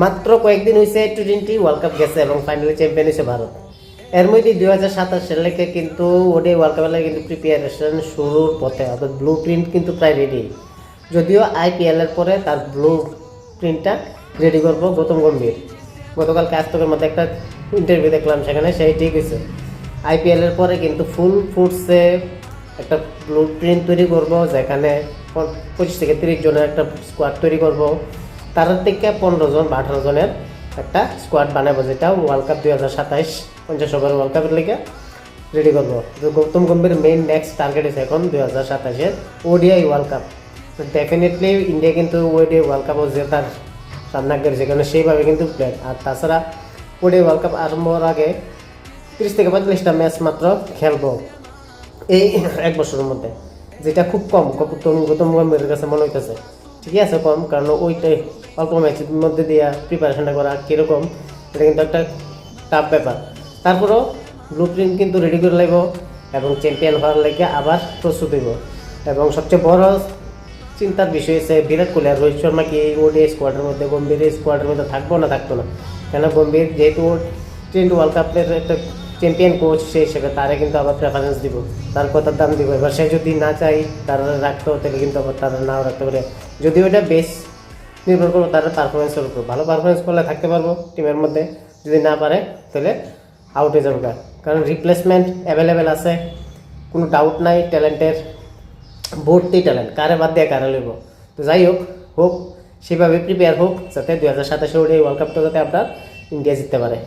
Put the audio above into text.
মাত্র কয়েকদিন হয়েছে টি20 ওয়ার্ল্ড কাপ গেছে এবং ফাইনালি চ্যাম্পিয়ন হয়েছে ভারত। এর মধ্যে 2027 সালে কিন্তু ওডিআই ওয়ার্ল্ড কাপের কিন্তু প্রিপারেশন শুরুর পথে, অর্থাৎ ব্লু প্রিন্ট কিন্তু প্রায় রেডি। যদিও আইপিএলের পরে তার ব্লু প্রিন্টটা রেডি করবো গৌতম গম্ভীর। গতকাল কাস্তকের মধ্যে একটা ইন্টারভিউ দেখলাম, সেখানে সেই ঠিক হয়েছে। আইপিএলের পরে কিন্তু ফুল ফুটসে একটা ব্লু প্রিন্ট তৈরি করব, যেখানে 25 থেকে 30 জনের একটা স্কোয়াড তৈরি করব। তার থেকে 15 জন বা 18 জনের একটা স্কোয়াড বানাবো, যেটা ওয়ার্ল্ড কাপ 2027 50 ওভার ওয়ার্ল্ড কাপের লেগে রেডি করবো। তো Gautam Gambhir main next target আছে এখন 2027-এর ODI world cup. Definitely India কিন্তু ওডিআই ওয়ার্ল্ড কাপও জেতার সামনে করেছে, কারণ সেইভাবে কিন্তু প্লেয়ার। আর তাছাড়া ওডিআই ওয়ার্ল্ড কাপ আরম্ভ হওয়ার আগে 30 থেকে 45টা ম্যাচ মাত্র খেলবো এই এক বছরের মধ্যে, যেটা খুব কম গৌতম গম্ভীরের কাছে মনে হইতেছে। ঠিকই আছে কম, কারণ ওইটাই অল্প ম্যাচের মধ্যে দিয়ে প্রিপারেশনটা করা কীরকম, এটা কিন্তু একটা টাফ ব্যাপার। তারপরেও ব্লু প্রিন্ট কিন্তু রেডি করে লাগব এবং চ্যাম্পিয়ন হওয়ার লেগে আবার প্রস্তুত হইব। এবং সবচেয়ে বড় চিন্তার বিষয় হচ্ছে বিরাট কোহলি আর রোহিত শর্মা কি এই ওডিআই স্কোয়াডের মধ্যে, গম্ভীরের স্কোয়াডের মধ্যে থাকবো না থাকতো না। কেন গম্ভীর যেহেতু টি20 ওয়ার্ল্ড কাপের একটা চ্যাম্পিয়ন কোচ, সেই হিসেবে তারে কিন্তু আবার প্রেফারেন্স দিব, তার কথার দাম দিব। এবার সে যদি না চাই তারা রাখতে তাহলে কিন্তু আবার তারা নাও রাখতে পারে। যদি ওইটা বেশ নির্ভর করবো তার পারফরমেন্সের উপর। ভালো পারফরমেন্স করলে থাকতে পারবো টিমের মধ্যে, যদি না পারে তাহলে আউট হয়ে যাবে। কারণ রিপ্লেসমেন্ট অ্যাভেলেবেল আছে, কোনো ডাউট নাই। ট্যালেন্টের ভর্তি ট্যালেন্ট, কারে বাদ দিয়ে কারে লইব। তো যাই হোক সেভাবে প্রিপেয়ার হোক, যাতে 2027 ওডিআই ওয়ার্ল্ড কাপটা যাতে আপনার ইন্ডিয়া জিততে পারে।